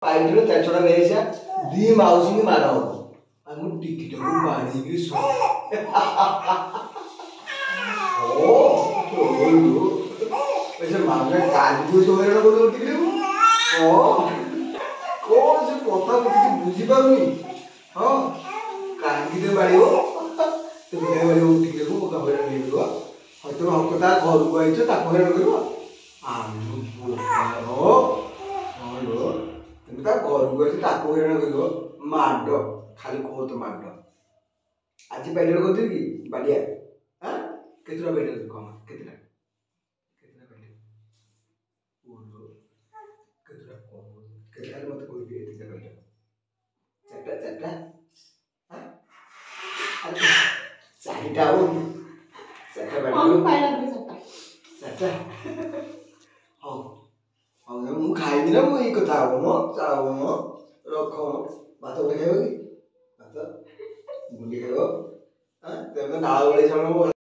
ପାଇଟିର ତେଛଡ଼ା ନେଇଆସିବା ଦି ମାଉସୀକି ମାଡ଼ ହବ ଆଉ ମୁଁ ଟିକିଟାକୁ ବାଡ଼ିକି ମାମା କାନ୍ଦି ହଇରାଣ କରିଦେବ ଟିକିଟାକୁ କ'ଣ ସେ କଥା ମୁଁ କିଛି ବୁଝିପାରୁନି ହଁ କାହିଁକି ବାଡ଼ିବ ସେ ବାଡ଼ିବ ଟିକିଟାକୁ ହଇରାଣ ହେଇଯିବ ହয়তো ହକ ତା ଘରକୁ ଆଇଛ ତାକୁ ହଇରାଣ କରିବ তুমি তা ঘরକୁ আসি ତାକୁ ହଇରାଣ କରିବ ମାଡ଼ ଖାଲି କୋତ ମାଡ଼ ଆଜି ପାଇଟିର କରିଥିଲି କି ବାଡ଼ିଆ କେତେଟା ପାଇଟିର କହ କେତେଟା କେତେଟା ପାଇଟି କେତେଟା କେତେଟା ମତେ କହିବି ଏତିକି ପାଇଟି ଚାରିଟା ଚାରିଟା ଚାରିଟା ଆଉ ଚାରିଟା ପାଇଟି ଚାରିଟା ହଉ ହଉ ମୁଁ ଖାଇବି ନା ମୁଁ ଏଇ କଥା ହବ ମ ଚାଉ ମ ରଖ ମ ଭାତ ଗୋଟେ ଖାଇବ କି ଭାତ ଗୁଣ୍ଡି ଖାଇବ ତେମେ ନାଳ ଭଳି